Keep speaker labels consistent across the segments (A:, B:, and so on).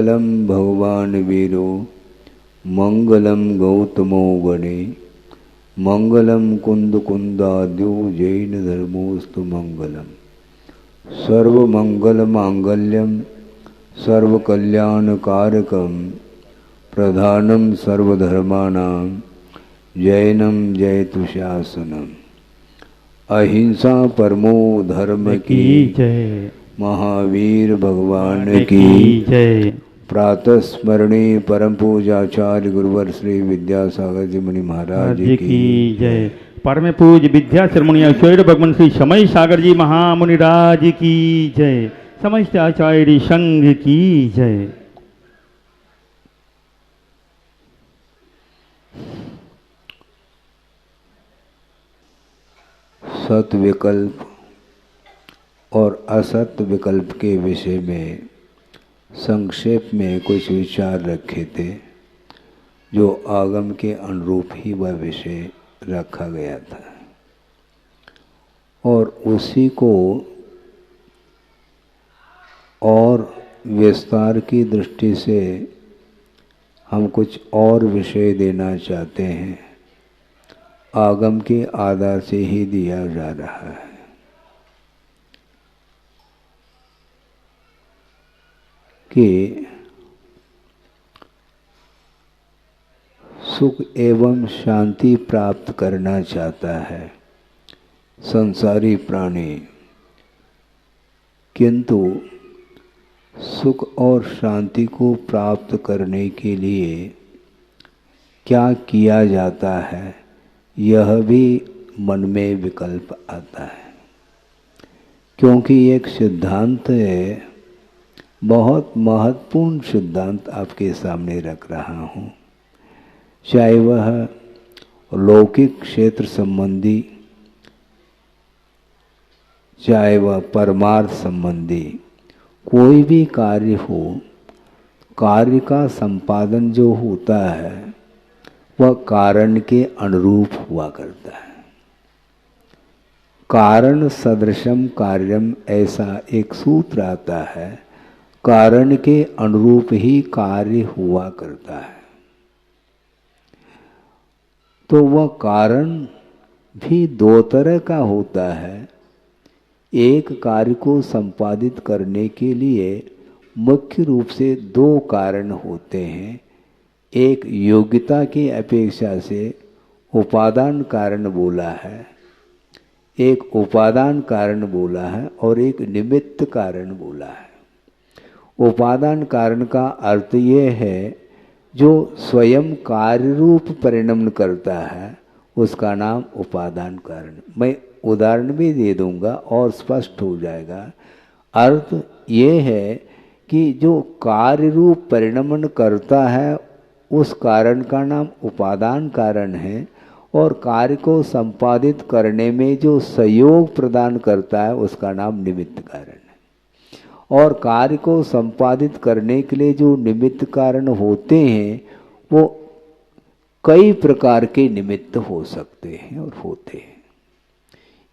A: मंगलम भगवान वीरो मंगलम गौतमो वने मंगलम कुंद कुंदाद्यो जैन धर्मोस्तु मंगलम। सर्वमंगल मांगल्यम सर्वकल्याणकारकम प्रधानम सर्वधर्माणां जैनम जयतु शासनम। अहिंसा परमो धर्म की
B: जय।
A: महावीर भगवान की
B: जय।
A: प्रातः स्मरणीय परम पूजाचार्य गुरुवर श्री विद्यासागर जी मुनि महाराज की
B: जय। परम पूज विद्या शिरोमणि आचार्य भगवान श्री समय सागर जी महामुनिराज की जय। समस्त आचार्य संघ की जय।
A: सत विकल्प और असत विकल्प के विषय में संक्षेप में कुछ विचार रखे थे, जो आगम के अनुरूप ही वह विषय रखा गया था और उसी को और विस्तार की दृष्टि से हम कुछ और विषय देना चाहते हैं। आगम के आधार से ही दिया जा रहा है कि सुख एवं शांति प्राप्त करना चाहता है संसारी प्राणी, किंतु सुख और शांति को प्राप्त करने के लिए क्या किया जाता है, यह भी मन में विकल्प आता है। क्योंकि एक सिद्धांत है, बहुत महत्वपूर्ण सिद्धांत आपके सामने रख रहा हूँ, चाहे वह लौकिक क्षेत्र संबंधी, चाहे वह परमार्थ संबंधी कोई भी कार्य हो, कार्य का संपादन जो होता है वह कारण के अनुरूप हुआ करता है। कारण सदृशम कार्यम, ऐसा एक सूत्र आता है। कारण के अनुरूप ही कार्य हुआ करता है। तो वह कारण भी दो तरह का होता है। एक कार्य को संपादित करने के लिए मुख्य रूप से दो कारण होते हैं। एक योग्यता की अपेक्षा से उपादान कारण बोला है, एक उपादान कारण बोला है और एक निमित्त कारण बोला है। उपादान कारण का अर्थ ये है जो स्वयं कार्य रूप परिणमन करता है, उसका नाम उपादान कारण। मैं उदाहरण भी दे दूंगा और स्पष्ट हो जाएगा। अर्थ ये है कि जो कार्य रूप परिणमन करता है उस कारण का नाम उपादान कारण है, और कार्य को संपादित करने में जो सहयोग प्रदान करता है उसका नाम निमित्त कारण है। और कार्य को संपादित करने के लिए जो निमित्त कारण होते हैं वो कई प्रकार के निमित्त हो सकते हैं और होते हैं।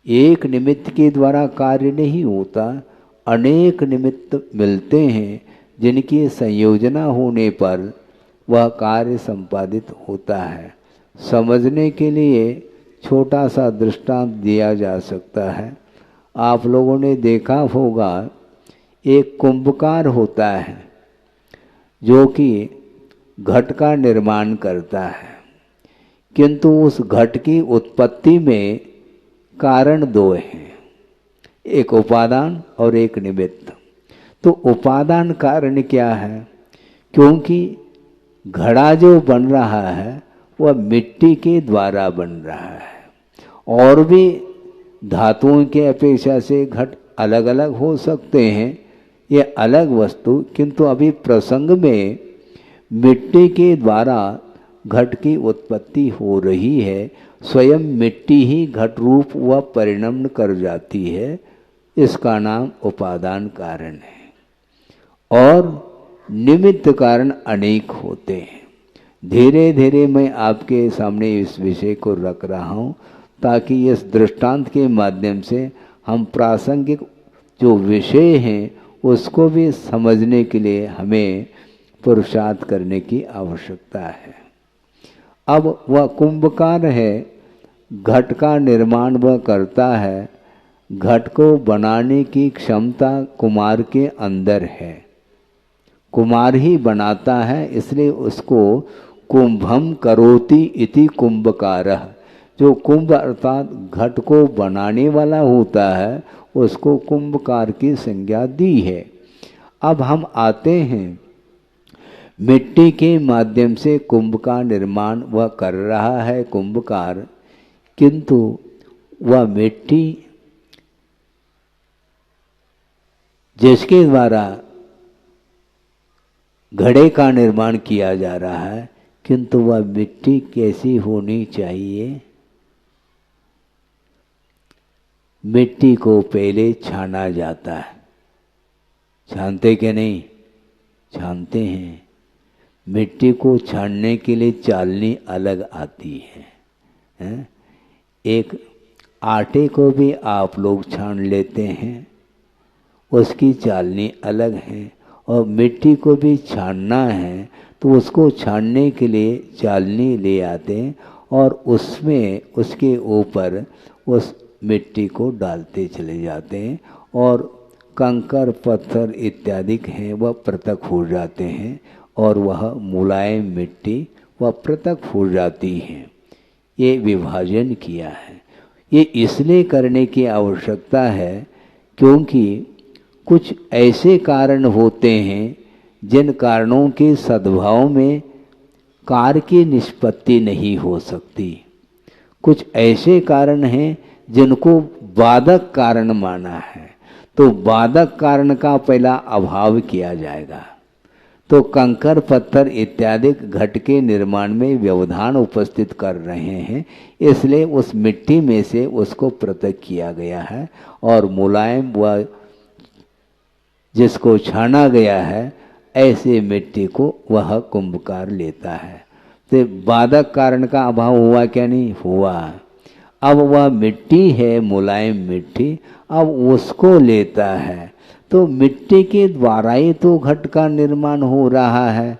A: एक निमित्त के द्वारा कार्य नहीं होता, अनेक निमित्त मिलते हैं जिनकी संयोजना होने पर वह कार्य संपादित होता है। समझने के लिए छोटा सा दृष्टांत दिया जा सकता है। आप लोगों ने देखा होगा, एक कुंभकार होता है जो कि घट का निर्माण करता है, किंतु उस घट की उत्पत्ति में कारण दो हैं, एक उपादान और एक निमित्त। तो उपादान कारण क्या है? क्योंकि घड़ा जो बन रहा है वह मिट्टी के द्वारा बन रहा है। और भी धातुओं के अपेक्षा से घट अलग अलग हो सकते हैं, ये अलग वस्तु, किंतु अभी प्रसंग में मिट्टी के द्वारा घट की उत्पत्ति हो रही है। स्वयं मिट्टी ही घट रूप व परिणमन कर जाती है, इसका नाम उपादान कारण है। और निमित्त कारण अनेक होते हैं। धीरे धीरे मैं आपके सामने इस विषय को रख रहा हूँ ताकि इस दृष्टांत के माध्यम से हम प्रासंगिक जो विषय हैं उसको भी समझने के लिए हमें पुरुषार्थ करने की आवश्यकता है। अब वह कुंभकार है, घट का निर्माण वह करता है, घट को बनाने की क्षमता कुमार के अंदर है, कुमार ही बनाता है, इसलिए उसको कुंभम करोति इति कुंभकारः, जो कुंभ अर्थात घट को बनाने वाला होता है उसको कुंभकार की संज्ञा दी है। अब हम आते हैं, मिट्टी के माध्यम से कुंभ का निर्माण वह कर रहा है कुंभकार, किंतु वह मिट्टी जिसके द्वारा घड़े का निर्माण किया जा रहा है, किंतु वह मिट्टी कैसी होनी चाहिए? मिट्टी को पहले छाना जाता है, छानते कि नहीं? छानते हैं। मिट्टी को छानने के लिए चालनी अलग आती है, एक आटे को भी आप लोग छान लेते हैं, उसकी चालनी अलग है, और मिट्टी को भी छानना है तो उसको छानने के लिए चालनी ले आते हैं और उसमें उसके ऊपर उस मिट्टी को डालते चले जाते हैं और कंकर पत्थर इत्यादि हैं वह पृथक हो जाते हैं और वह मुलायम मिट्टी वह पृथक हो जाती है। ये विभाजन किया है। ये इसलिए करने की आवश्यकता है क्योंकि कुछ ऐसे कारण होते हैं जिन कारणों के सद्भाव में कार्य की निष्पत्ति नहीं हो सकती। कुछ ऐसे कारण हैं जिनको बाधक कारण माना है, तो बाधक कारण का पहला अभाव किया जाएगा। तो कंकर पत्थर इत्यादि घट के निर्माण में व्यवधान उपस्थित कर रहे हैं, इसलिए उस मिट्टी में से उसको पृथक किया गया है और मुलायम व जिसको छाना गया है ऐसे मिट्टी को वह कुंभकार लेता है। तो बाधक कारण का अभाव हुआ क्या? नहीं हुआ। अब वह मिट्टी है मुलायम मिट्टी, अब उसको लेता है तो मिट्टी के द्वारा ही तो घट का निर्माण हो रहा है।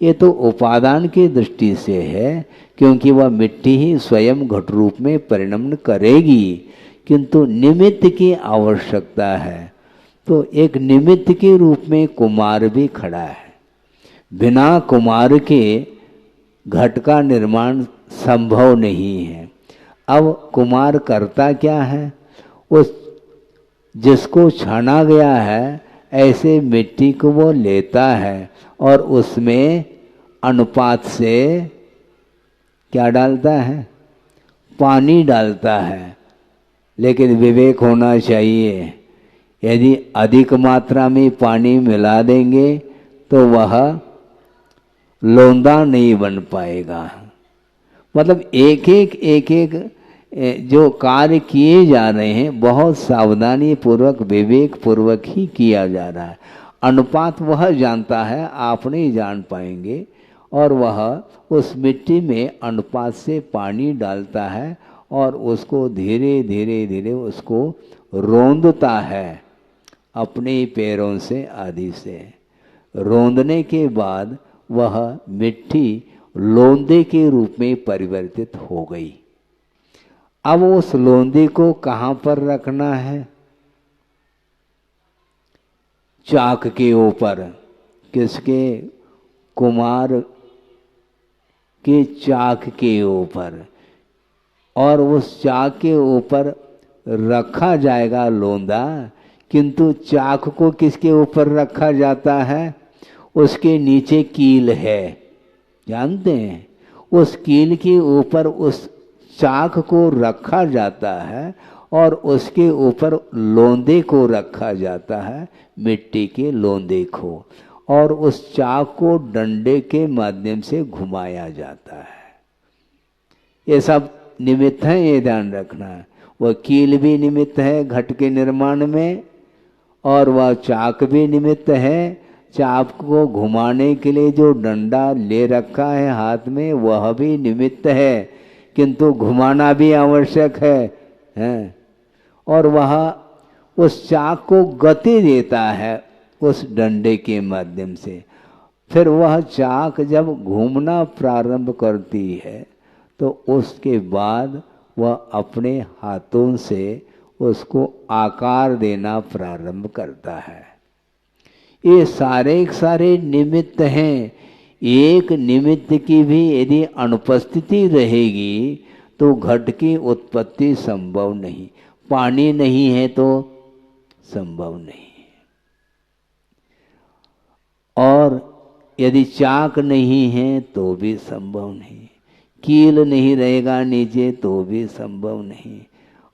A: ये तो उपादान की दृष्टि से है क्योंकि वह मिट्टी ही स्वयं घट रूप में परिणमन करेगी, किंतु निमित्त की आवश्यकता है। तो एक निमित्त के रूप में कुमार भी खड़ा है। बिना कुमार के घट का निर्माण संभव नहीं है। अब कुमार करता क्या है? उस जिसको छाना गया है ऐसे मिट्टी को वो लेता है और उसमें अनुपात से क्या डालता है? पानी डालता है। लेकिन विवेक होना चाहिए, यदि अधिक मात्रा में पानी मिला देंगे तो वह लोंदा नहीं बन पाएगा। मतलब एक एक जो कार्य किए जा रहे हैं बहुत सावधानी पूर्वक विवेक पूर्वक ही किया जा रहा है। अनुपात वह जानता है, आप नहीं जान पाएंगे, और वह उस मिट्टी में अनुपात से पानी डालता है और उसको धीरे धीरे धीरे उसको रोंदता है अपने पैरों से आदि से। रोंदने के बाद वह मिट्टी लोंदे के रूप में परिवर्तित हो गई। अब उस लोंदे को कहाँ पर रखना है? चाक के ऊपर। किसके? कुमार के चाक के ऊपर। और उस चाक के ऊपर रखा जाएगा लोंदा, किंतु चाक को किसके ऊपर रखा जाता है? उसके नीचे कील है, जानते हैं? उस कील के ऊपर उस चाक को रखा जाता है और उसके ऊपर लोंदे को रखा जाता है, मिट्टी के लोंदे को, और उस चाक को डंडे के माध्यम से घुमाया जाता है। ये सब निमित्त है, ये ध्यान रखना है। वह कील भी निमित्त है घट के निर्माण में और वह चाक भी निमित्त है। चाक को घुमाने के लिए जो डंडा ले रखा है हाथ में वह भी निमित्त है, किंतु घुमाना भी आवश्यक है। और वह उस चाक को गति देता है उस डंडे के माध्यम से। फिर वह चाक जब घूमना प्रारंभ करती है तो उसके बाद वह अपने हाथों से उसको आकार देना प्रारंभ करता है। ये सारे सारे निमित्त हैं। एक निमित्त की भी यदि अनुपस्थिति रहेगी तो घट की उत्पत्ति संभव नहीं। पानी नहीं है तो संभव नहीं, और यदि चाक नहीं है तो भी संभव नहीं, कील नहीं रहेगा नीचे तो भी संभव नहीं,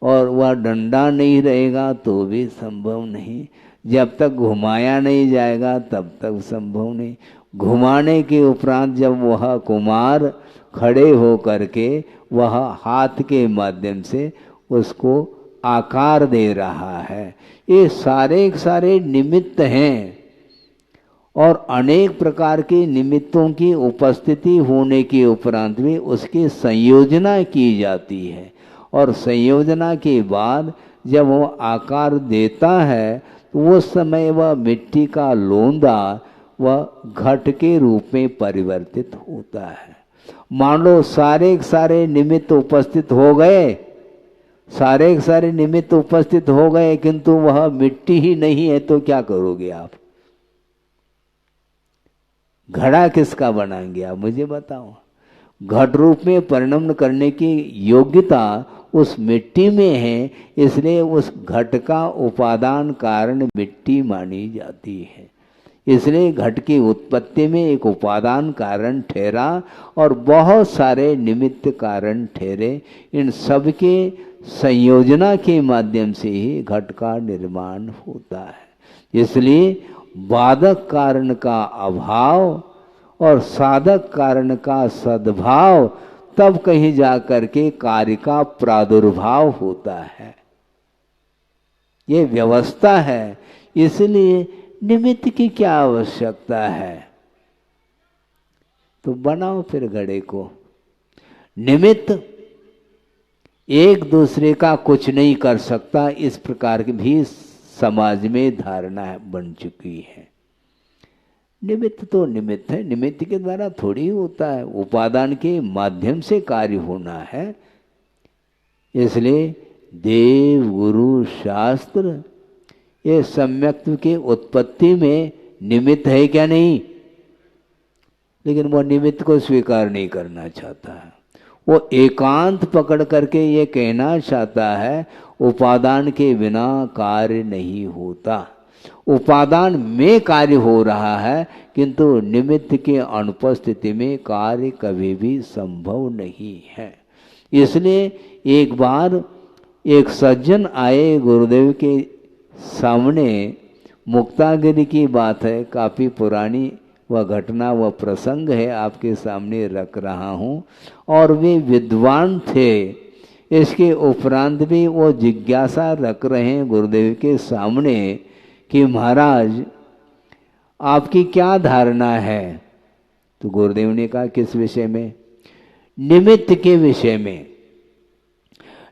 A: और वह डंडा नहीं रहेगा तो भी संभव नहीं। जब तक घुमाया नहीं जाएगा तब तक संभव नहीं। घुमाने के उपरांत जब वह कुमार खड़े हो करके वह हाथ के माध्यम से उसको आकार दे रहा है, ये सारे सारे निमित्त हैं। और अनेक प्रकार के निमित्तों की उपस्थिति होने के उपरांत भी उसकी संयोजना की जाती है, और संयोजना के बाद जब वह आकार देता है तो उस समय वह मिट्टी का लोंदा वह घट के रूप में परिवर्तित होता है। मान लो सारे निमित्त उपस्थित हो गए, सारे निमित्त उपस्थित हो गए, किंतु वह मिट्टी ही नहीं है तो क्या करोगे आप? घड़ा किसका बनाएंगे आप, मुझे बताओ। घट रूप में परिणमन करने की योग्यता उस मिट्टी में है, इसलिए उस घट का उपादान कारण मिट्टी मानी जाती है। इसलिए घट की उत्पत्ति में एक उपादान कारण ठहरा और बहुत सारे निमित्त कारण ठहरे। इन सब के संयोजना के माध्यम से ही घट का निर्माण होता है। इसलिए बाधक कारण का अभाव और साधक कारण का सद्भाव, तब कहीं जाकर के कार्य का प्रादुर्भाव होता है। ये व्यवस्था है। इसलिए निमित्त की क्या आवश्यकता है? तो बनाओ फिर घड़े को। निमित्त एक दूसरे का कुछ नहीं कर सकता, इस प्रकार की भी समाज में धारणा बन चुकी है। निमित्त तो निमित्त है, निमित्त के द्वारा थोड़ी होता है, उपादान के माध्यम से कार्य होना है। इसलिए देव गुरु शास्त्र ये सम्यक्त्व के उत्पत्ति में निमित्त है क्या? नहीं। लेकिन वो निमित्त को स्वीकार नहीं करना चाहता है। वो एकांत पकड़ करके ये कहना चाहता है उपादान के बिना कार्य नहीं होता। उपादान में कार्य हो रहा है, किंतु निमित्त के अनुपस्थिति में कार्य कभी भी संभव नहीं है। इसलिए एक बार एक सज्जन आए गुरुदेव के सामने, मुक्तागिरी की बात है, काफ़ी पुरानी वह घटना वह प्रसंग है, आपके सामने रख रहा हूँ। और वे विद्वान थे। इसके उपरांत भी वो जिज्ञासा रख रहे हैं गुरुदेव के सामने कि महाराज आपकी क्या धारणा है? तो गुरुदेव ने कहा किस विषय में? निमित्त के विषय में।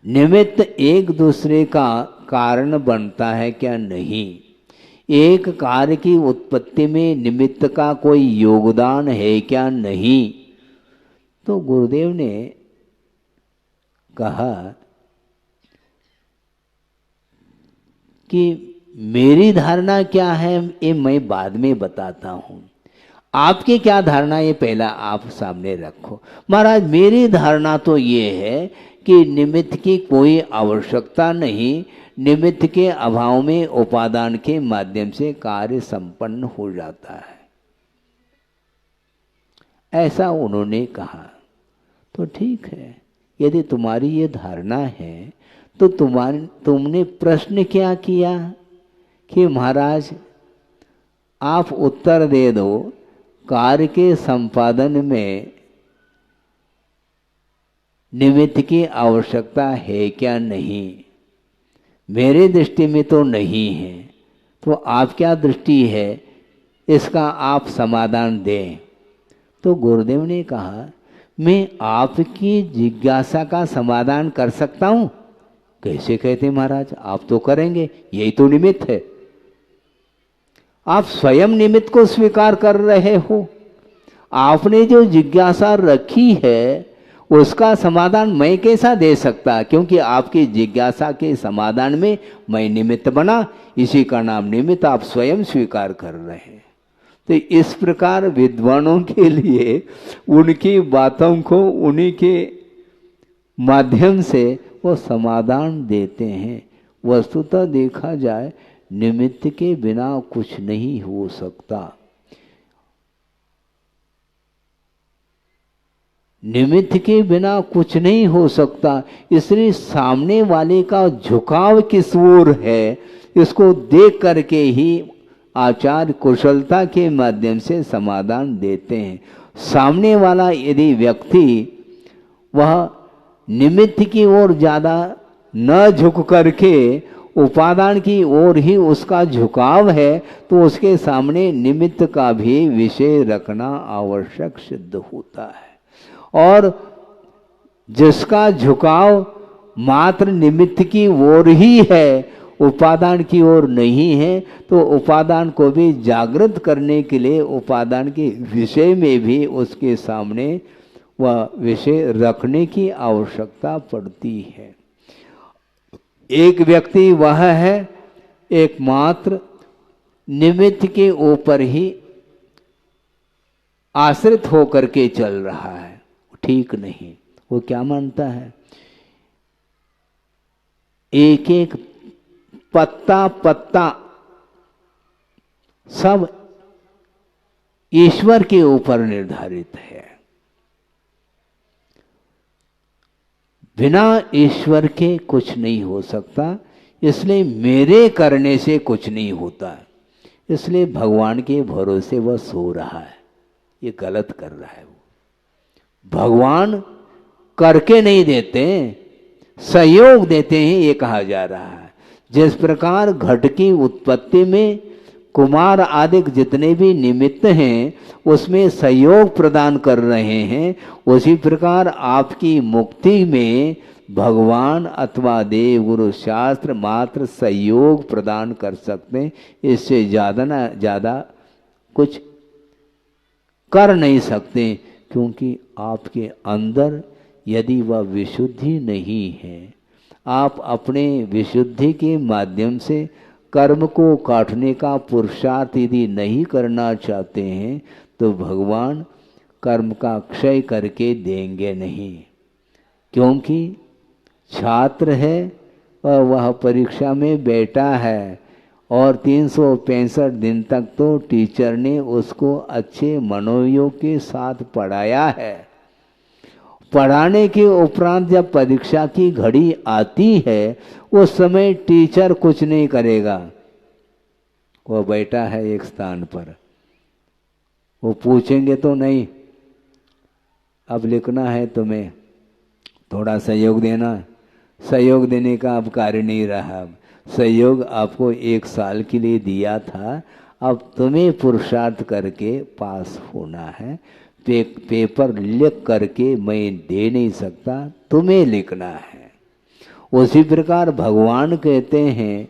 A: निमित्त एक दूसरे का कारण बनता है क्या? नहीं। एक कार्य की उत्पत्ति में निमित्त का कोई योगदान है क्या? नहीं। तो गुरुदेव ने कहा कि मेरी धारणा क्या है ये मैं बाद में बताता हूँ, आपकी क्या धारणा ये पहला आप सामने रखो। महाराज मेरी धारणा तो ये है कि निमित्त की कोई आवश्यकता नहीं, निमित्त के अभाव में उपादान के माध्यम से कार्य संपन्न हो जाता है, ऐसा उन्होंने कहा। तो ठीक है, यदि तुम्हारी ये धारणा है तो तुमने प्रश्न क्या किया कि महाराज आप उत्तर दे दो, कार्य के संपादन में निमित्त की आवश्यकता है क्या? नहीं। मेरे दृष्टि में तो नहीं है, तो आप क्या दृष्टि है इसका आप समाधान दें। तो गुरुदेव ने कहा मैं आपकी जिज्ञासा का समाधान कर सकता हूँ। कैसे कहते महाराज? आप तो करेंगे, यही तो निमित्त है। आप स्वयं निमित्त को स्वीकार कर रहे हो। आपने जो जिज्ञासा रखी है उसका समाधान मैं कैसा दे सकता, क्योंकि आपकी जिज्ञासा के समाधान में मैं निमित्त बना, इसी का नाम निमित्त आप स्वयं स्वीकार कर रहे हैं। तो इस प्रकार विद्वानों के लिए उनकी बातों को उन्हीं के माध्यम से वो समाधान देते हैं। वस्तुतः देखा जाए निमित्त के बिना कुछ नहीं हो सकता। निमित्त के बिना कुछ नहीं हो सकता, इसलिए सामने वाले का झुकाव किस ओर है इसको देख करके ही आचार्य कुशलता के माध्यम से समाधान देते हैं। सामने वाला यदि व्यक्ति वह निमित्त की ओर ज़्यादा न झुक करके उपादान की ओर ही उसका झुकाव है तो उसके सामने निमित्त का भी विषय रखना आवश्यक सिद्ध होता है। और जिसका झुकाव मात्र निमित्त की ओर ही है, उपादान की ओर नहीं है, तो उपादान को भी जागृत करने के लिए उपादान के विषय में भी उसके सामने वह विषय रखने की आवश्यकता पड़ती है। एक व्यक्ति वह है एकमात्र निमित्त के ऊपर ही आश्रित होकर के चल रहा है, ठीक नहीं। वो क्या मानता है, एक एक पत्ता पत्ता सब ईश्वर के ऊपर निर्धारित है, बिना ईश्वर के कुछ नहीं हो सकता, इसलिए मेरे करने से कुछ नहीं होता। इसलिए भगवान के भरोसे वह सो रहा है, ये गलत कर रहा है। वो भगवान करके नहीं देते, सहयोग देते हैं, ये कहा जा रहा है। जिस प्रकार घट की उत्पत्ति में कुमार आदि जितने भी निमित्त हैं उसमें सहयोग प्रदान कर रहे हैं, उसी प्रकार आपकी मुक्ति में भगवान अथवा देव गुरु शास्त्र मात्र सहयोग प्रदान कर सकते हैं, इससे ज़्यादा ना ज़्यादा कुछ कर नहीं सकते। क्योंकि आपके अंदर यदि वह विशुद्धि नहीं है, आप अपने विशुद्धि के माध्यम से कर्म को काटने का पुरुषार्थ यदि नहीं करना चाहते हैं तो भगवान कर्म का क्षय करके देंगे नहीं। क्योंकि छात्र है और वह परीक्षा में बैठा है और 365 दिन तक तो टीचर ने उसको अच्छे मनोयोग के साथ पढ़ाया है। पढ़ाने के उपरांत जब परीक्षा की घड़ी आती है उस समय टीचर कुछ नहीं करेगा, वो बैठा है एक स्थान पर। वो पूछेंगे तो नहीं, अब लिखना है तुम्हें, थोड़ा सहयोग देना। सहयोग देने का अब कार्य नहीं रहा, सहयोग आपको 1 साल के लिए दिया था, अब तुम्हें पुरुषार्थ करके पास होना है। पेपर लिख करके मैं दे नहीं सकता, तुम्हें लिखना है। उसी प्रकार भगवान कहते हैं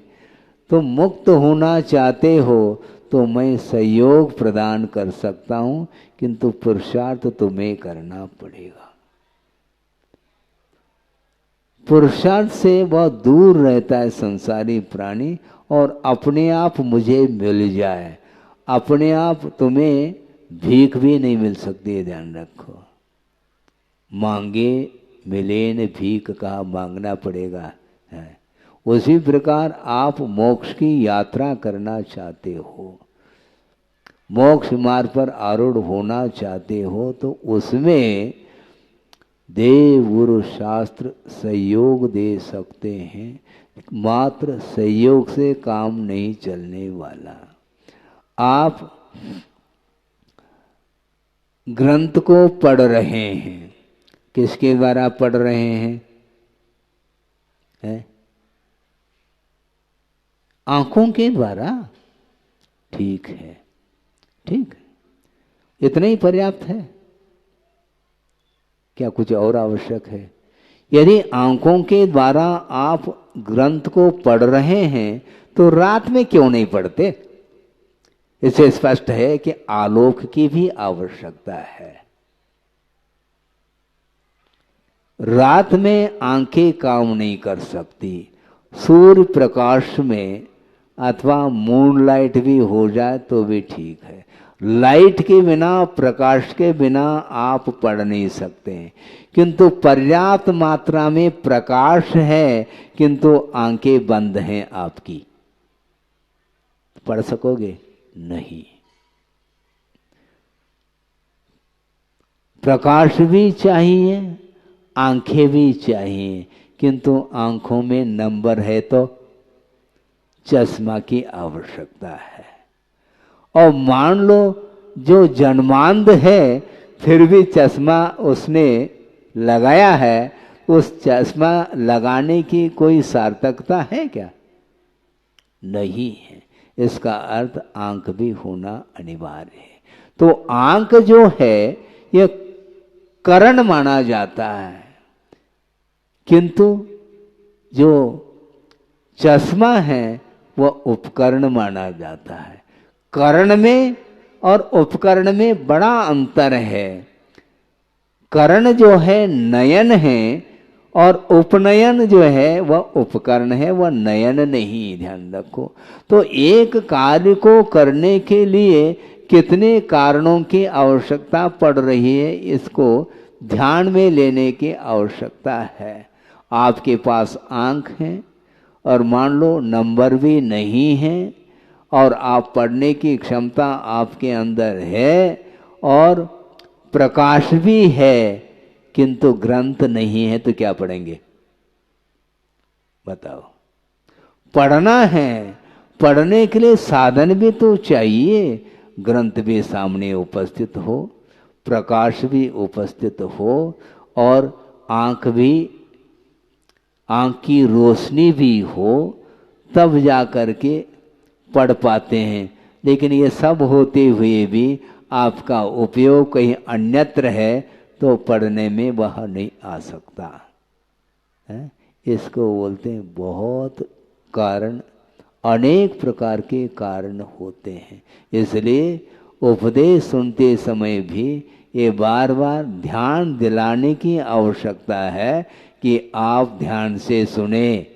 A: तुम मुक्त होना चाहते हो तो मैं सहयोग प्रदान कर सकता हूँ, किंतु पुरुषार्थ तुम्हें करना पड़ेगा। पुरुषार्थ से वह दूर रहता है संसारी प्राणी, और अपने आप मुझे मिल जाए, अपने आप तुम्हें भीख भी नहीं मिल सकती है, ध्यान रखो। मांगे मिले न भीख, कहा मांगना पड़ेगा है। उसी प्रकार आप मोक्ष की यात्रा करना चाहते हो, मोक्ष मार्ग पर आरूढ़ होना चाहते हो, तो उसमें देव गुरु शास्त्र सहयोग दे सकते हैं। मात्र सहयोग से काम नहीं चलने वाला। आप ग्रंथ को पढ़ रहे हैं, किसके द्वारा पढ़ रहे हैं? आंखों के द्वारा, ठीक है, ठीक है, इतना ही पर्याप्त है, क्या कुछ और आवश्यक है? यदि आंखों के द्वारा आप ग्रंथ को पढ़ रहे हैं तो रात में क्यों नहीं पढ़ते? इससे स्पष्ट है कि आलोक की भी आवश्यकता है। रात में आंखें काम नहीं कर सकती, सूर्य प्रकाश में अथवा मूनलाइट भी हो जाए तो भी ठीक है। लाइट के बिना, प्रकाश के बिना आप पढ़ नहीं सकते हैं, किंतु पर्याप्त मात्रा में प्रकाश है किंतु आंखें बंद हैं आपकी, पढ़ सकोगे नहीं। प्रकाश भी चाहिए, आंखें भी चाहिए, किंतु आंखों में नंबर है तो चश्मा की आवश्यकता है। और मान लो जो जन्मांध है फिर भी चश्मा उसने लगाया है, उस चश्मा लगाने की कोई सार्थकता है क्या? नहीं है। इसका अर्थ आंख भी होना अनिवार्य है। तो आंख जो है यह करण माना जाता है, किंतु जो चश्मा है वह उपकरण माना जाता है। करण में और उपकरण में बड़ा अंतर है। करण जो है नयन है और उपनयन जो है वह उपकरण है, वह नयन नहीं, ध्यान रखो। तो एक कार्य को करने के लिए कितने कारणों की आवश्यकता पड़ रही है, इसको ध्यान में लेने की आवश्यकता है। आपके पास आंख है और मान लो नंबर भी नहीं है और आप पढ़ने की क्षमता आपके अंदर है और प्रकाश भी है, किंतु ग्रंथ नहीं है, तो क्या पढ़ेंगे बताओ? पढ़ना है, पढ़ने के लिए साधन भी तो चाहिए। ग्रंथ भी सामने उपस्थित हो, प्रकाश भी उपस्थित हो और आंख की रोशनी भी हो, तब जा कर के पढ़ पाते हैं। लेकिन ये सब होते हुए भी आपका उपयोग कहीं अन्यत्र है तो पढ़ने में वह नहीं आ सकता है। इसको बोलते हैं बहुत कारण, अनेक प्रकार के कारण होते हैं। इसलिए उपदेश सुनते समय भी ये बार बार ध्यान दिलाने की आवश्यकता है कि आप ध्यान से सुने।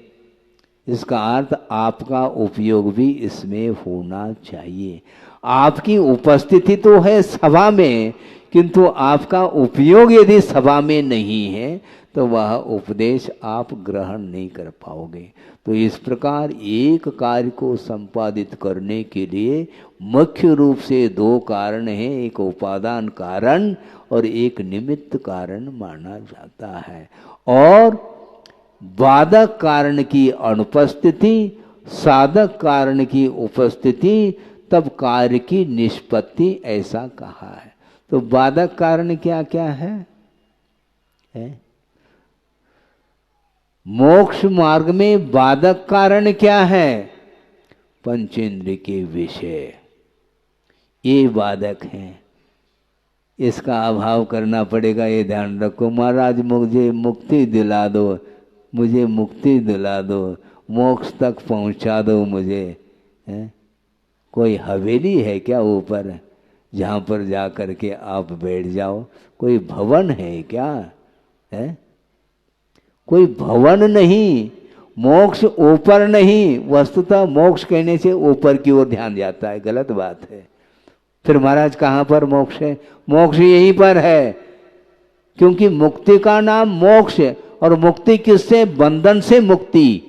A: इसका अर्थ आपका उपयोग भी इसमें होना चाहिए। आपकी उपस्थिति तो है सभा में, किंतु आपका उपयोग यदि सभा में नहीं है तो वह उपदेश आप ग्रहण नहीं कर पाओगे। तो इस प्रकार एक कार्य को संपादित करने के लिए मुख्य रूप से दो कारण हैं, एक उपादान कारण और एक निमित्त कारण माना जाता है। और बाधक कारण की अनुपस्थिति, साधक कारण की उपस्थिति, तब कार्य की निष्पत्ति, ऐसा कहा है। तो बाधक कारण क्या क्या है? मोक्ष मार्ग में बाधक कारण क्या है? पंचेंद्रिय के विषय, ये बाधक हैं। इसका अभाव करना पड़ेगा, ये ध्यान रखो। महाराज मुझे मुक्ति दिला दो, मुझे मुक्ति दिला दो, मोक्ष तक पहुंचा दो मुझे, है? कोई हवेली है क्या ऊपर जहाँ पर जा कर के आप बैठ जाओ? कोई भवन है क्या? है कोई भवन नहीं। मोक्ष ऊपर नहीं, वस्तुतः मोक्ष कहने से ऊपर की ओर ध्यान जाता है, गलत बात है। फिर महाराज कहाँ पर मोक्ष है? मोक्ष यहीं पर है, क्योंकि मुक्ति का नाम मोक्ष है। और मुक्ति किससे? बंधन से मुक्ति।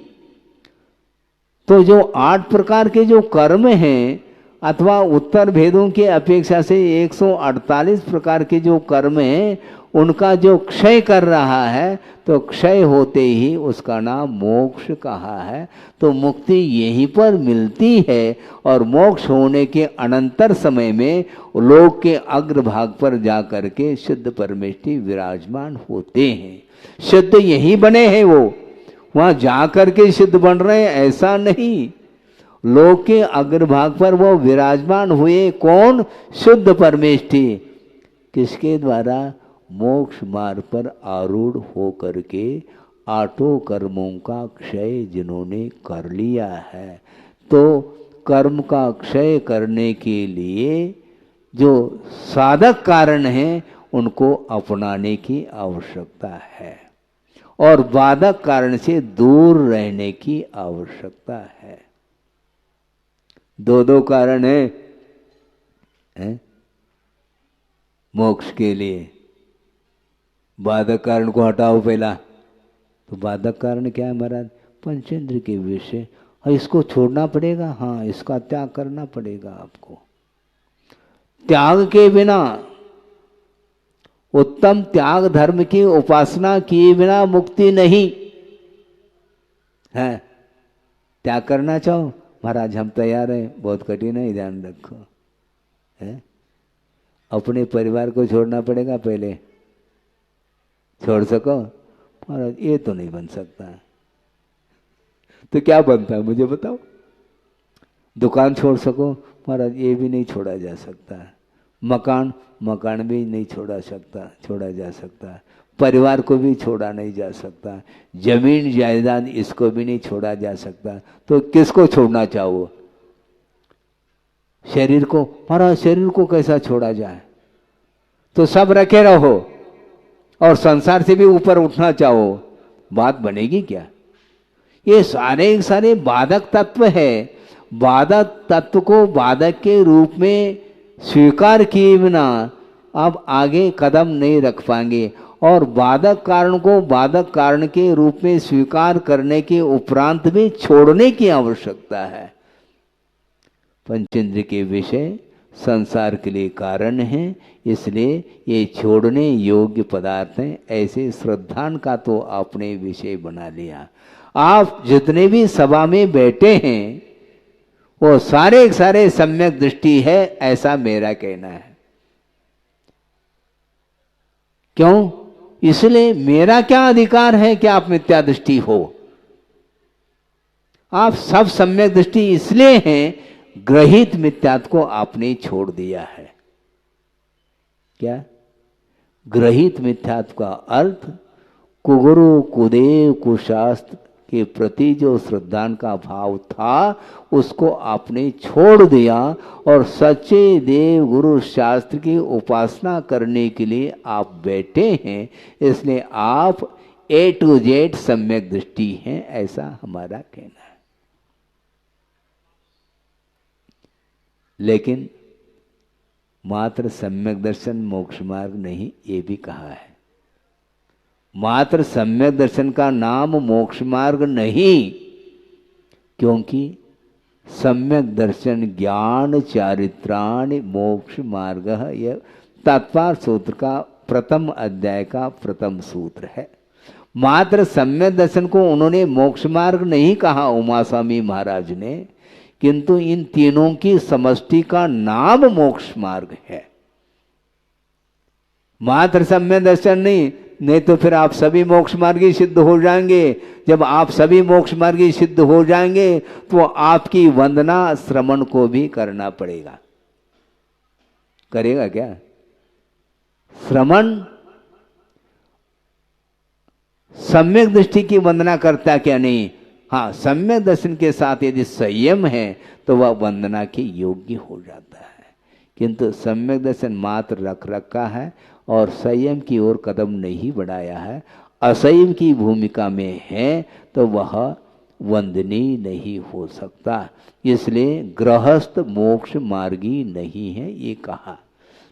A: तो जो 8 प्रकार के जो कर्म हैं, अथवा उत्तर भेदों के अपेक्षा से 148 प्रकार के जो कर्म हैं, उनका जो क्षय कर रहा है, तो क्षय होते ही उसका नाम मोक्ष कहा है। तो मुक्ति यहीं पर मिलती है और मोक्ष होने के अनंतर समय में लोक के अग्रभाग पर जाकर के सिद्ध परमेष्ठी विराजमान होते हैं। सिद्ध यहीं बने हैं, वो वहां जाकर के सिद्ध बन रहे हैं ऐसा नहीं। लोक के अग्रभाग पर वो विराजमान हुए। कौन? शुद्ध परमेष्ठी। किसके द्वारा? मोक्ष मार्ग पर आरूढ़ हो करके 8 कर्मों का क्षय जिन्होंने कर लिया है। तो कर्म का क्षय करने के लिए जो साधक कारण हैं उनको अपनाने की आवश्यकता है और बाधक कारण से दूर रहने की आवश्यकता है। दो कारण है मोक्ष के लिए। बाधक कारण को हटाओ पहला। तो बाधक कारण क्या है महाराज? पंचेंद्र के विषय। इसको छोड़ना पड़ेगा, हाँ इसका त्याग करना पड़ेगा आपको। त्याग के बिना, उत्तम त्याग धर्म की उपासना किए बिना मुक्ति नहीं है। त्याग करना चाहो महाराज हम तैयार हैं, बहुत कठिन है, ध्यान रखो है। अपने परिवार को छोड़ना पड़ेगा पहले, छोड़ सको महाराज? ये तो नहीं बन सकता। तो क्या बनता है मुझे बताओ? दुकान छोड़ सको महाराज? ये भी नहीं छोड़ा जा सकता। मकान भी नहीं छोड़ा जा सकता। परिवार को भी छोड़ा नहीं जा सकता। जमीन जायदाद इसको भी नहीं छोड़ा जा सकता। तो किसको छोड़ना चाहो? शरीर को। महाराज शरीर को कैसा छोड़ा जाए? तो सब रखे रहो और संसार से भी ऊपर उठना चाहो, बात बनेगी क्या? ये सारे बाधक तत्व है। बाधक तत्व को बाधक के रूप में स्वीकार किए बिना आप आगे कदम नहीं रख पाएंगे और बाधक कारण को बाधक कारण के रूप में स्वीकार करने के उपरांत भी छोड़ने की आवश्यकता है। पंचेंद्र के विषय संसार के लिए कारण हैं, इसलिए ये छोड़ने योग्य पदार्थ हैं। ऐसे श्रद्धान का तो आपने विषय बना लिया। आप जितने भी सभा में बैठे हैं वो सारे सम्यक दृष्टि है, ऐसा मेरा कहना है। क्यों? इसलिए मेरा क्या अधिकार है कि आप मिथ्या दृष्टि हो? आप सब सम्यक दृष्टि इसलिए हैं, ग्रहित मिथ्यात्व को आपने छोड़ दिया है। क्या? ग्रहित मिथ्यात्व का अर्थ कुगुरु कुदेव कुशास्त्र के प्रति जो श्रद्धान का भाव था उसको आपने छोड़ दिया और सच्चे देव गुरु शास्त्र की उपासना करने के लिए आप बैठे हैं। इसलिए आप A to Z सम्यक दृष्टि हैं, ऐसा हमारा कहना है। लेकिन मात्र सम्यक दर्शन मोक्ष मार्ग नहीं, ये भी कहा है। मात्र सम्यक दर्शन का नाम मोक्ष मार्ग नहीं, क्योंकि सम्यक दर्शन ज्ञान चारित्राणि मोक्ष मार्ग, यह तत्वार्थ सूत्र का प्रथम अध्याय का प्रथम सूत्र है। मात्र सम्यक दर्शन को उन्होंने मोक्ष मार्ग नहीं कहा उमा स्वामी महाराज ने, किंतु इन तीनों की समष्टि का नाम मोक्ष मार्ग है। मात्र सम्यक दर्शन नहीं तो फिर आप सभी मोक्ष मार्गी सिद्ध हो जाएंगे। जब आप सभी मोक्ष मार्गी सिद्ध हो जाएंगे तो आपकी वंदना श्रमण को भी करना पड़ेगा। करेगा क्या? श्रमण सम्यक दृष्टि की वंदना करता क्या नहीं? हाँ, सम्यक दर्शन के साथ यदि संयम है तो वह वंदना के योग्य हो जाता है। किंतु सम्यक दर्शन मात्र रख रखा है और संयम की ओर कदम नहीं बढ़ाया है, असंयम की भूमिका में है, तो वह वंदनीय नहीं हो सकता। इसलिए गृहस्थ मोक्ष मार्गी नहीं है, ये कहा।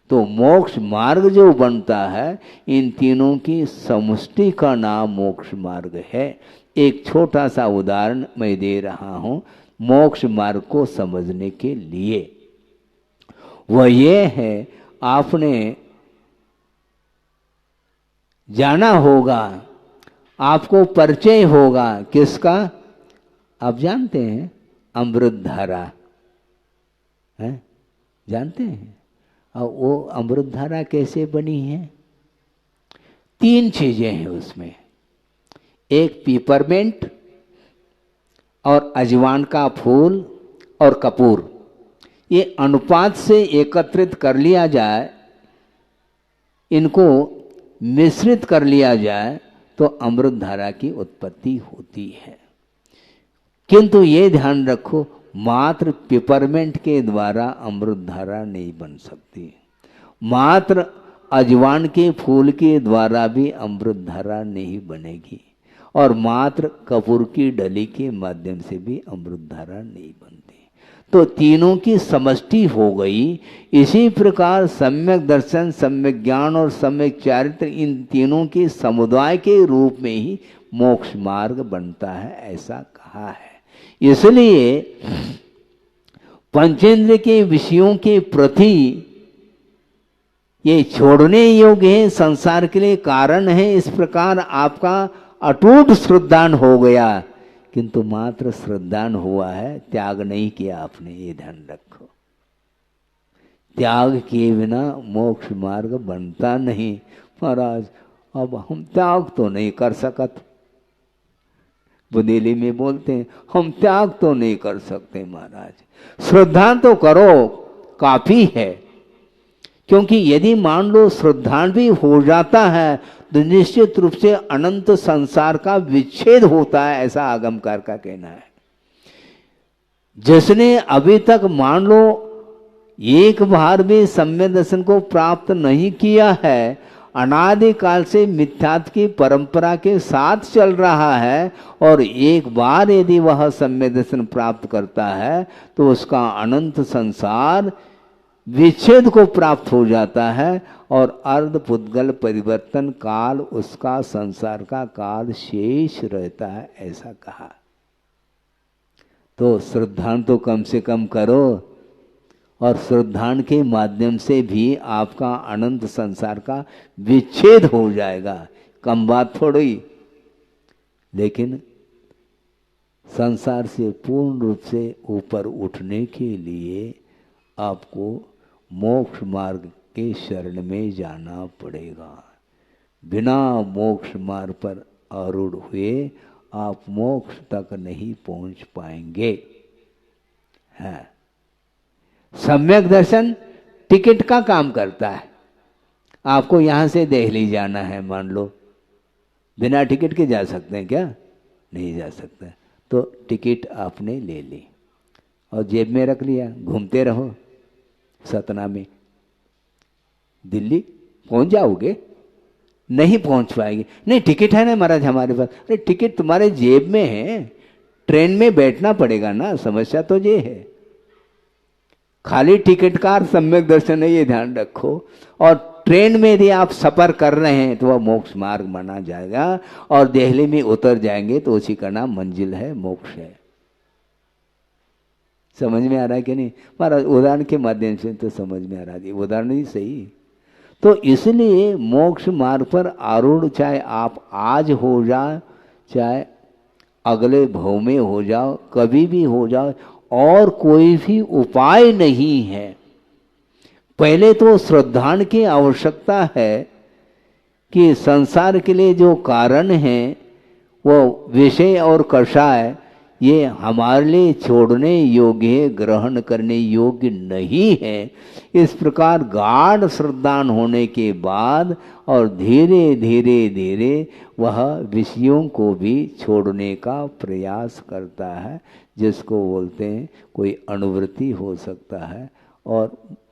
A: तो मोक्ष मार्ग जो बनता है इन तीनों की समष्टि का नाम मोक्ष मार्ग है। एक छोटा सा उदाहरण मैं दे रहा हूं मोक्ष मार्ग को समझने के लिए। वह ये है, आपने जाना होगा, आपको परिचय होगा किसका? आप जानते हैं, अमृत धारा है, जानते हैं? और वो अमृत धारा कैसे बनी है? 3 चीजें हैं उसमें। एक पीपरमेंट और अजवान का फूल और कपूर, ये अनुपात से एकत्रित कर लिया जाए, इनको मिश्रित कर लिया जाए तो अमृत धारा की उत्पत्ति होती है। किंतु ये ध्यान रखो, मात्र पिपरमेंट के द्वारा अमृत धारा नहीं बन सकती, मात्र अजवान के फूल के द्वारा भी अमृत धारा नहीं बनेगी, और मात्र कपूर की डली के माध्यम से भी अमृत धारा नहीं बनती। तो तीनों की समष्टि हो गई। इसी प्रकार सम्यक दर्शन, सम्यक ज्ञान और सम्यक चारित्र, इन तीनों के समुदाय के रूप में ही मोक्ष मार्ग बनता है, ऐसा कहा है। इसलिए पंचेंद्र के विषयों के प्रति ये छोड़ने योग्य है, संसार के लिए कारण है। इस प्रकार आपका अटूट श्रद्धान हो गया, किंतु मात्र श्रद्धान हुआ है, त्याग नहीं किया आपने, ये ध्यान रखो। त्याग किए बिना मोक्ष मार्ग बनता नहीं। महाराज अब हम त्याग तो नहीं कर सकत, बुंदेली में बोलते हैं हम त्याग तो नहीं कर सकते महाराज। श्रद्धा तो करो, काफी है। क्योंकि यदि मान लो श्रद्धा भी हो जाता है तो निश्चित रूप से अनंत संसार का विच्छेद होता है, ऐसा आगमकार का कहना है। जिसने अभी तक मान लो एक बार भी सम्यक दर्शन को प्राप्त नहीं किया है, अनादिकाल से मिथ्यात्व की परंपरा के साथ चल रहा है, और एक बार यदि वह सम्यक दर्शन प्राप्त करता है तो उसका अनंत संसार विच्छेद को प्राप्त हो जाता है, और अर्ध पुद्गल परिवर्तन काल उसका संसार का काल शेष रहता है, ऐसा कहा। तो श्रद्धान तो कम से कम करो, और श्रद्धान के माध्यम से भी आपका अनंत संसार का विच्छेद हो जाएगा। कम बात थोड़ी, लेकिन संसार से पूर्ण रूप से ऊपर उठने के लिए आपको मोक्ष मार्ग के शरण में जाना पड़ेगा। बिना मोक्ष मार्ग पर आरूढ़ हुए आप मोक्ष तक नहीं पहुंच पाएंगे। है सम्यक दर्शन टिकट का काम करता है। आपको यहां से दिल्ली जाना है, मान लो, बिना टिकट के जा सकते हैं क्या? नहीं जा सकते। तो टिकट आपने ले ली और जेब में रख लिया, घूमते रहो। सतना में दिल्ली पहुंच जाओगे? नहीं पहुंच पाएंगे। नहीं, टिकट है ना महाराज हमारे पास। अरे टिकट तुम्हारे जेब में है, ट्रेन में बैठना पड़ेगा ना। समस्या तो ये है, खाली टिकट का सम्यक दर्शन है, ये ध्यान रखो। और ट्रेन में यदि आप सफर कर रहे हैं तो वह मोक्ष मार्ग माना जाएगा, और दिल्ली में उतर जाएंगे तो उसी का नाम मंजिल है, मोक्ष है। समझ में आ रहा है कि नहीं महाराज? उदाहरण के माध्यम से तो समझ में आ रहा है, उदाहरण ही सही। तो इसलिए मोक्ष मार्ग पर आरूढ़ चाहे आप आज हो जाए, चाहे अगले भव में हो जाओ, कभी भी हो जाओ, और कोई भी उपाय नहीं है। पहले तो श्रद्धान की आवश्यकता है कि संसार के लिए जो कारण है वो विषय और कषाय, ये हमारे लिए छोड़ने योग्य, ग्रहण करने योग्य नहीं है। इस प्रकार गाढ़ श्रद्धान होने के बाद और धीरे धीरे धीरे वह विषयों को भी छोड़ने का प्रयास करता है, जिसको बोलते हैं कोई अनुवृत्ति हो सकता है और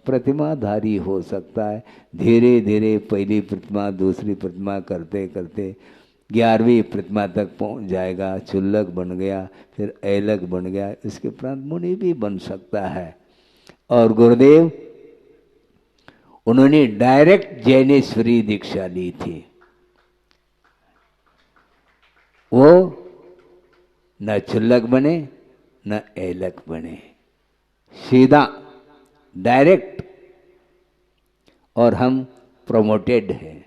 A: प्रतिमाधारी हो सकता है। धीरे धीरे पहली प्रतिमा दूसरी प्रतिमा करते करते 11वीं प्रतिमा तक पहुंच जाएगा, चुल्लक बन गया, फिर ऐलक बन गया, इसके उपरांत मुनि भी बन सकता है। और गुरुदेव उन्होंने डायरेक्ट जैनेश्वरी दीक्षा ली थी। वो न चुल्लक बने न ऐलक बने, सीधा डायरेक्ट। और हम प्रमोटेड हैं।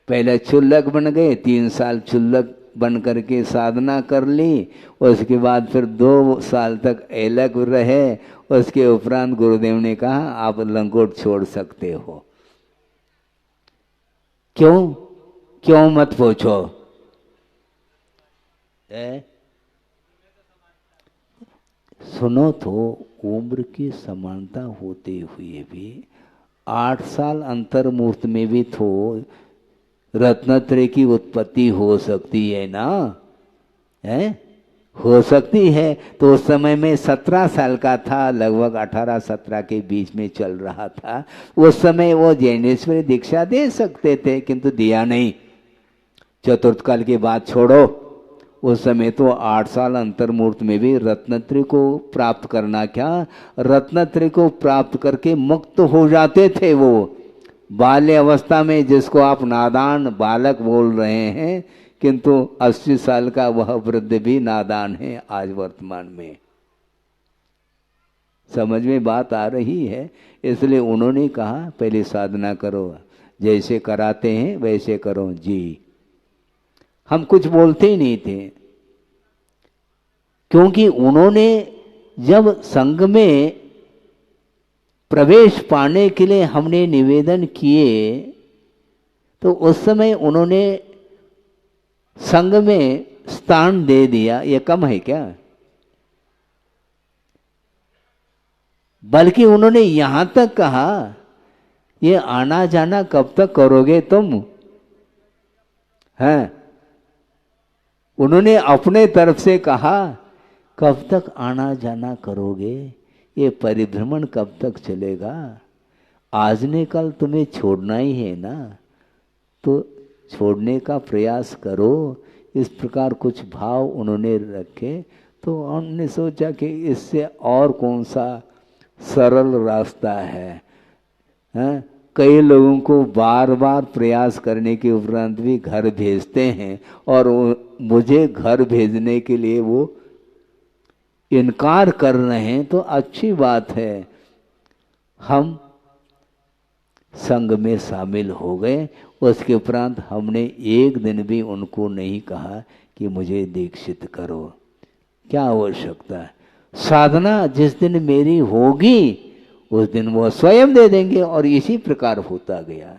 A: पहले चुल्लक बन गए, 3 साल चुल्लक बन करके साधना कर ली, उसके बाद फिर 2 साल तक ऐलक रहे। उसके उपरांत गुरुदेव ने कहा आप लंगोट छोड़ सकते हो। क्यों? क्यों मत पूछो। सुनो तो, उम्र की समानता होते हुए भी 8 साल अंतर मुहूर्त में भी तो रत्नत्रय की उत्पत्ति हो सकती है ना? है हो सकती है। तो उस समय में 17 साल का था, लगभग 18-17 के बीच में चल रहा था। उस समय वो ज्ञानेश्वरी दीक्षा दे सकते थे, किंतु दिया नहीं। चतुर्थ काल की बात छोड़ो, उस समय तो 8 साल अंतर्मूर्त में भी रत्नत्रय को प्राप्त करना क्या, रत्नत्रय को प्राप्त करके मुक्त हो जाते थे वो। बाल्य अवस्था में जिसको आप नादान बालक बोल रहे हैं, किंतु 80 साल का वह वृद्ध भी नादान है आज वर्तमान में। समझ में बात आ रही है। इसलिए उन्होंने कहा पहले साधना करो, जैसे कराते हैं वैसे करो जी। हम कुछ बोलते ही नहीं थे, क्योंकि उन्होंने जब संघ में प्रवेश पाने के लिए हमने निवेदन किए, तो उस समय उन्होंने संघ में स्थान दे दिया। ये कम है क्या? बल्कि उन्होंने यहां तक कहा, ये आना जाना कब तक करोगे तुम? हैं? उन्होंने अपने तरफ से कहा, कब तक आना जाना करोगे? ये परिभ्रमण कब तक चलेगा? आज ने कल तुम्हें छोड़ना ही है ना, तो छोड़ने का प्रयास करो। इस प्रकार कुछ भाव उन्होंने रखे। तो हमने सोचा कि इससे और कौन सा सरल रास्ता है? हैं? कई लोगों को बार बार प्रयास करने के उपरांत भी घर भेजते हैं, और मुझे घर भेजने के लिए वो इनकार कर रहे हैं, तो अच्छी बात है। हम संघ में शामिल हो गए। उसके उपरांत हमने एक दिन भी उनको नहीं कहा कि मुझे दीक्षित करो। क्या आवश्यकता है? साधना जिस दिन मेरी होगी उस दिन वो स्वयं दे देंगे। और इसी प्रकार होता गया।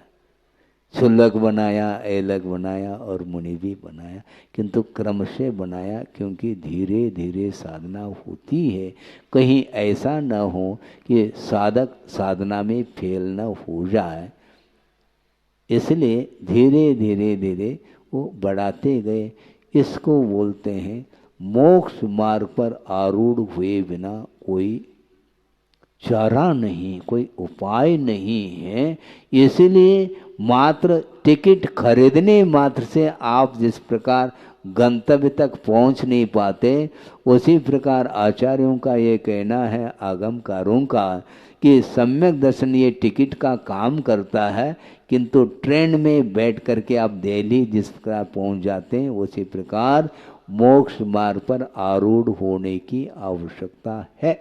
A: क्षुल्लक बनाया, ऐलक बनाया और मुनि भी बनाया, किंतु क्रम से बनाया, क्योंकि धीरे धीरे साधना होती है। कहीं ऐसा न हो कि साधक साधना में फेल न हो जाए, इसलिए धीरे धीरे धीरे वो बढ़ाते गए। इसको बोलते हैं मोक्ष मार्ग पर आरूढ़ हुए बिना कोई चारा नहीं, कोई उपाय नहीं है। इसलिए मात्र टिकट खरीदने मात्र से आप जिस प्रकार गंतव्य तक पहुंच नहीं पाते, उसी प्रकार आचार्यों का ये कहना है, आगमकारों का, कि सम्यक दर्शन ये टिकट का काम करता है, किंतु ट्रेन में बैठ करके आप दिल्ली जिस प्रकार पहुंच जाते हैं, उसी प्रकार मोक्ष मार्ग पर आरूढ़ होने की आवश्यकता है।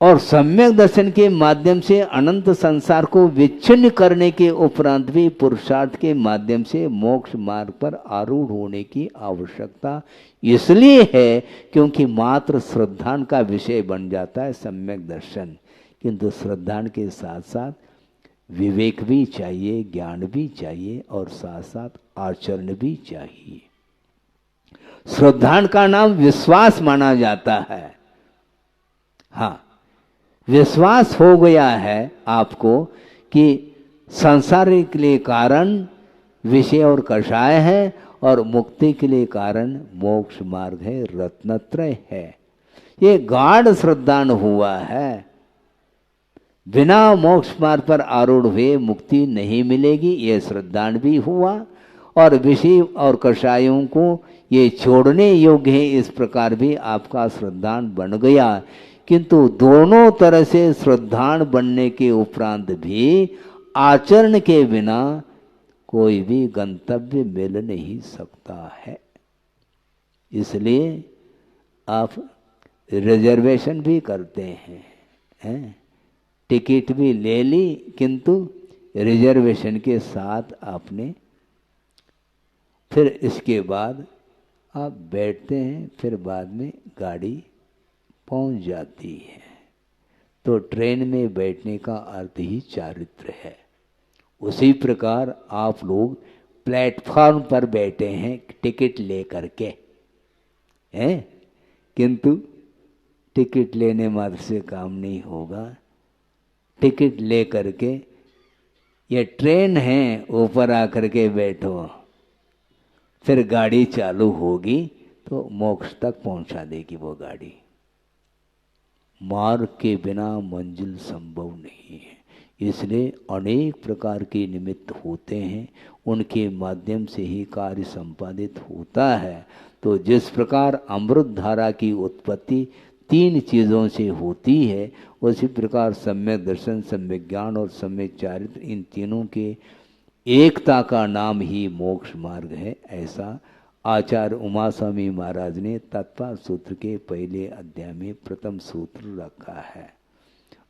A: और सम्यक दर्शन के माध्यम से अनंत संसार को विच्छिन्न करने के उपरांत भी पुरुषार्थ के माध्यम से मोक्ष मार्ग पर आरूढ़ होने की आवश्यकता इसलिए है, क्योंकि मात्र श्रद्धान का विषय बन जाता है सम्यक दर्शन। किंतु श्रद्धान के साथ साथ विवेक भी चाहिए, ज्ञान भी चाहिए, और साथ साथ आचरण भी चाहिए। श्रद्धान का नाम विश्वास माना जाता है। हाँ, विश्वास हो गया है आपको कि संसार के लिए कारण विषय और कषाय है, और मुक्ति के लिए कारण मोक्ष मार्ग है, रत्नत्रय है। ये गाढ़ श्रद्धान हुआ है। बिना मोक्ष मार्ग पर आरूढ़ हुए मुक्ति नहीं मिलेगी, ये श्रद्धान भी हुआ। और विषय और कषायों को ये छोड़ने योग्य है, इस प्रकार भी आपका श्रद्धान बन गया। किंतु दोनों तरह से श्रद्धान बनने के उपरांत भी आचरण के बिना कोई भी गंतव्य मिल नहीं सकता है। इसलिए आप रिजर्वेशन भी करते हैं, टिकट भी ले ली, किंतु रिजर्वेशन के साथ आपने, फिर इसके बाद आप बैठते हैं, फिर बाद में गाड़ी पहुंच जाती है। तो ट्रेन में बैठने का अर्थ ही चारित्र है। उसी प्रकार आप लोग प्लेटफॉर्म पर बैठे हैं टिकट ले करके, हैं, किंतु टिकट लेने मात्र से काम नहीं होगा। टिकट ले करके, ये ट्रेन है, ऊपर आकर के बैठो, फिर गाड़ी चालू होगी, तो मोक्ष तक पहुंचा देगी वो गाड़ी। मार्ग के बिना मंजिल संभव नहीं है, इसलिए अनेक प्रकार के निमित्त होते हैं, उनके माध्यम से ही कार्य संपादित होता है। तो जिस प्रकार अमृत धारा की उत्पत्ति 3 चीज़ों से होती है, उसी प्रकार सम्यक दर्शन, सम्यक ज्ञान और सम्यक चारित्र, इन तीनों के एकता का नाम ही मोक्ष मार्ग है। ऐसा आचार्य उमा स्वामी महाराज ने तत्पर सूत्र के पहले अध्याय में प्रथम सूत्र रखा है।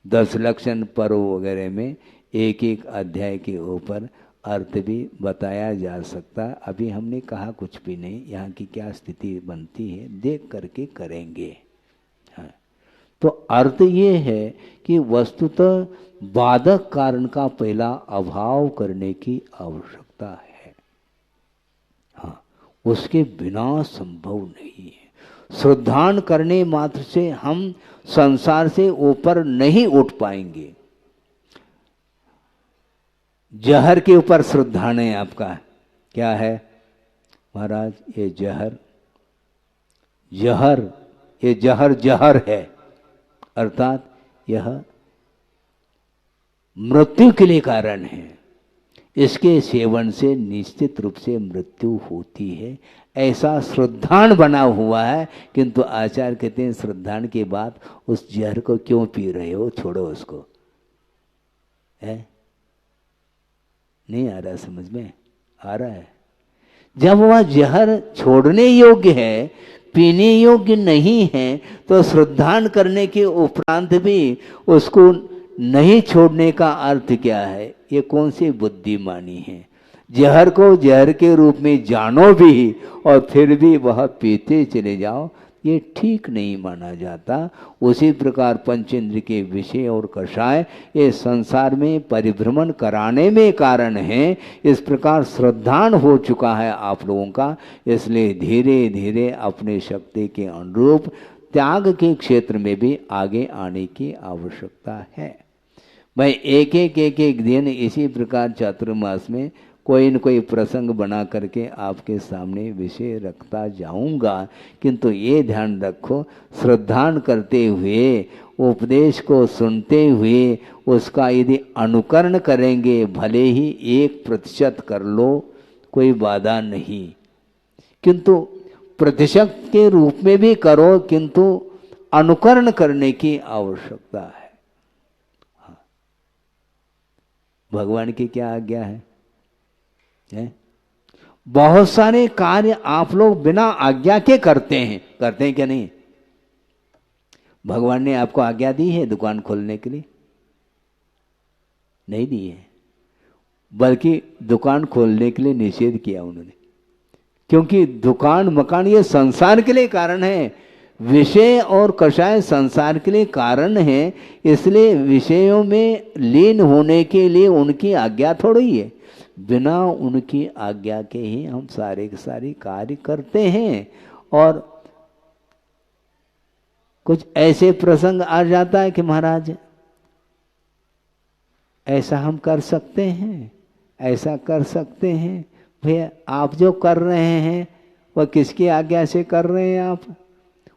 A: 10 लक्षण पर्व वगैरह में एक एक अध्याय के ऊपर अर्थ भी बताया जा सकता। अभी हमने कहा कुछ भी नहीं, यहाँ की क्या स्थिति बनती है देख करके करेंगे। हाँ, तो अर्थ ये है कि वस्तुतः बाधक कारण का पहला अभाव करने की आवश्यकता है। हाँ, उसके बिना संभव नहीं है। श्रद्धान करने मात्र से हम संसार से ऊपर नहीं उठ पाएंगे। जहर के ऊपर श्रद्धान है आपका क्या है महाराज? ये जहर जहर है, अर्थात यह मृत्यु के लिए कारण है। इसके सेवन से निश्चित रूप से मृत्यु होती है, ऐसा श्रद्धान बना हुआ है। किंतु आचार्य कहते हैं श्रद्धान के बाद उस जहर को क्यों पी रहे हो, छोड़ो उसको। है नहीं आ रहा समझ में? आ रहा है। जब वह जहर छोड़ने योग्य है, पीने योग्य नहीं है, तो श्रद्धान करने के उपरांत भी उसको नहीं छोड़ने का अर्थ क्या है? ये कौन सी बुद्धिमानी है? जहर को जहर के रूप में जानो भी और फिर भी वह पीते चले जाओ, ये ठीक नहीं माना जाता। उसी प्रकार पंचेंद्र के विषय और कषाय ये संसार में परिभ्रमण कराने में कारण है। इस प्रकार श्रद्धान हो चुका है आप लोगों का, इसलिए धीरे धीरे अपने शक्ति के अनुरूप त्याग के क्षेत्र में भी आगे आने की आवश्यकता है। मैं एक एक दिन इसी प्रकार चातुर्मास में कोई न कोई प्रसंग बना करके आपके सामने विषय रखता जाऊंगा। किंतु ये ध्यान रखो, श्रद्धान करते हुए, उपदेश को सुनते हुए उसका यदि अनुकरण करेंगे, भले ही 1% कर लो, कोई बाधा नहीं, किंतु प्रतिशत के रूप में भी करो, किंतु अनुकरण करने की आवश्यकता है। भगवान की क्या आज्ञा है? बहुत सारे कार्य आप लोग बिना आज्ञा के करते हैं क्या नहीं? भगवान ने आपको आज्ञा दी है दुकान खोलने के लिए? नहीं दी है, बल्कि दुकान खोलने के लिए निषेध किया उन्होंने। क्योंकि दुकान मकान ये संसार के लिए कारण है, विषय और कषाय संसार के लिए कारण है, इसलिए विषयों में लीन होने के लिए उनकी आज्ञा थोड़ी है। बिना उनकी आज्ञा के ही हम सारे के सारे कार्य करते हैं। और कुछ ऐसे प्रसंग आ जाता है कि महाराज ऐसा हम कर सकते हैं, ऐसा कर सकते हैं। भैया आप जो कर रहे हैं वह किसकी आज्ञा से कर रहे हैं आप?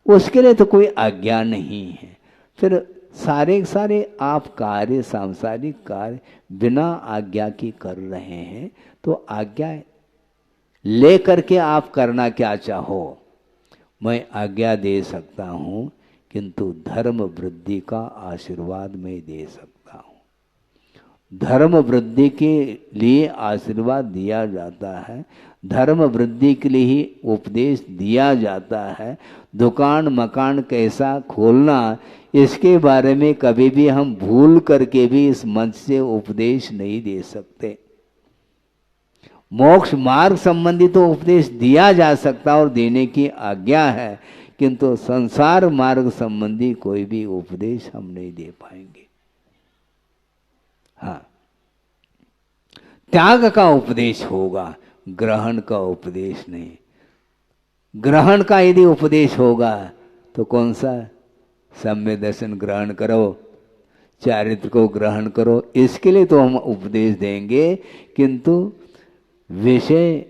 A: उसके लिए तो कोई आज्ञा नहीं है। फिर सारे आप कार्य, सांसारिक कार्य बिना आज्ञा की कर रहे हैं, तो आज्ञा ले करके आप करना क्या चाहो? मैं आज्ञा दे सकता हूँ, किंतु धर्म वृद्धि का आशीर्वाद मैं दे सकता हूँ। धर्म वृद्धि के लिए आशीर्वाद दिया जाता है, धर्म वृद्धि के लिए ही उपदेश दिया जाता है। दुकान मकान कैसा खोलना, इसके बारे में कभी भी हम भूल करके भी इस मंच से उपदेश नहीं दे सकते। मोक्ष मार्ग संबंधी तो उपदेश दिया जा सकता और देने की आज्ञा है, किंतु संसार मार्ग संबंधी कोई भी उपदेश हम नहीं दे पाएंगे। हाँ, त्याग का उपदेश होगा, ग्रहण का उपदेश नहीं। ग्रहण का यदि उपदेश होगा तो कौन सा? सम्य दर्शन ग्रहण करो, चारित्र को ग्रहण करो, इसके लिए तो हम उपदेश देंगे। किंतु विषय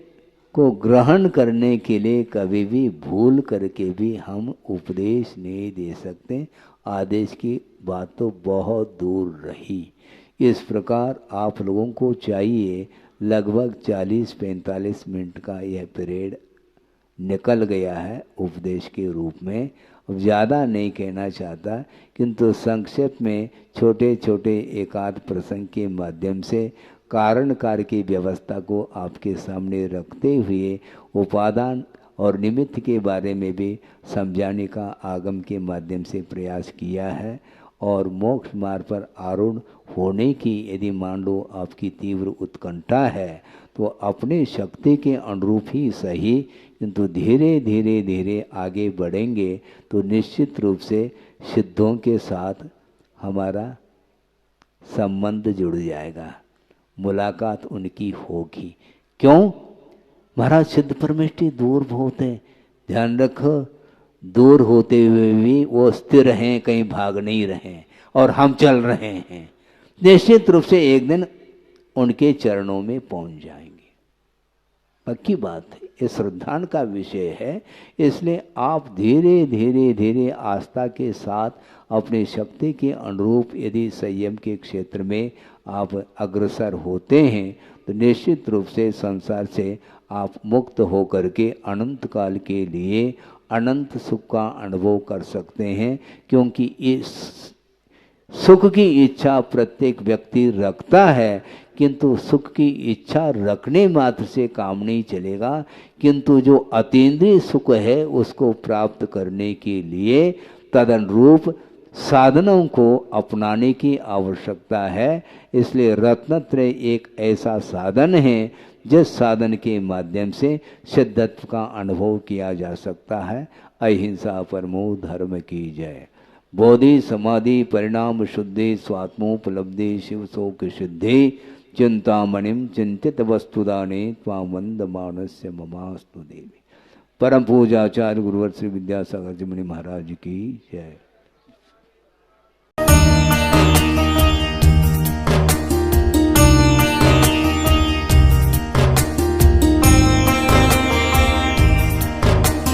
A: को ग्रहण करने के लिए कभी भी भूल करके भी हम उपदेश नहीं दे सकते। आदेश की बात तो बहुत दूर रही। इस प्रकार आप लोगों को चाहिए, लगभग 40-45 मिनट का यह पीरियड निकल गया है उपदेश के रूप में। अब ज़्यादा नहीं कहना चाहता, किंतु संक्षेप में छोटे छोटे एकाध प्रसंग के माध्यम से कारण कार्य की व्यवस्था को आपके सामने रखते हुए उपादान और निमित्त के बारे में भी समझाने का आगम के माध्यम से प्रयास किया है। और मोक्ष मार्ग पर आरूढ़ होने की यदि मान लो आपकी तीव्र उत्कंठा है तो अपने शक्ति के अनुरूप ही सही, किंतु धीरे धीरे धीरे आगे बढ़ेंगे तो निश्चित रूप से सिद्धों के साथ हमारा संबंध जुड़ जाएगा, मुलाकात उनकी होगी। क्यों? महाराज सिद्ध परमेष्ठी दूर बहुत है, ध्यान रखो। दूर होते हुए भी वो स्थिर हैं, कहीं भाग नहीं रहे, और हम चल रहे हैं। निश्चित रूप से एक दिन उनके चरणों में पहुंच जाएंगे, पक्की बात है। ये श्रद्धान का विषय है। इसलिए आप धीरे धीरे धीरे आस्था के साथ अपनी शक्ति के अनुरूप यदि संयम के क्षेत्र में आप अग्रसर होते हैं तो निश्चित रूप से संसार से आप मुक्त होकर के अनंत काल के लिए अनंत सुख का अनुभव कर सकते हैं। क्योंकि इस सुख की इच्छा प्रत्येक व्यक्ति रखता है, किंतु सुख की इच्छा रखने मात्र से काम नहीं चलेगा, किंतु जो अतीन्द्रिय सुख है उसको प्राप्त करने के लिए तदनुरूप साधनों को अपनाने की आवश्यकता है। इसलिए रत्नत्रय एक ऐसा साधन है जिस साधन के माध्यम से सिद्धत्व का अनुभव किया जा सकता है। अहिंसा परमो धर्म की जय। बोधि समाधि परिणाम शुद्धि स्वात्मोपलब्धि शिव शोक सिद्धि चिंतामणिम चिंतित वस्तुदाने त्वां वंद मानस्य ममास्तु देवी। परम पूजाचार्य गुरुवर श्री विद्यासागर जी मुनि महाराज की जय।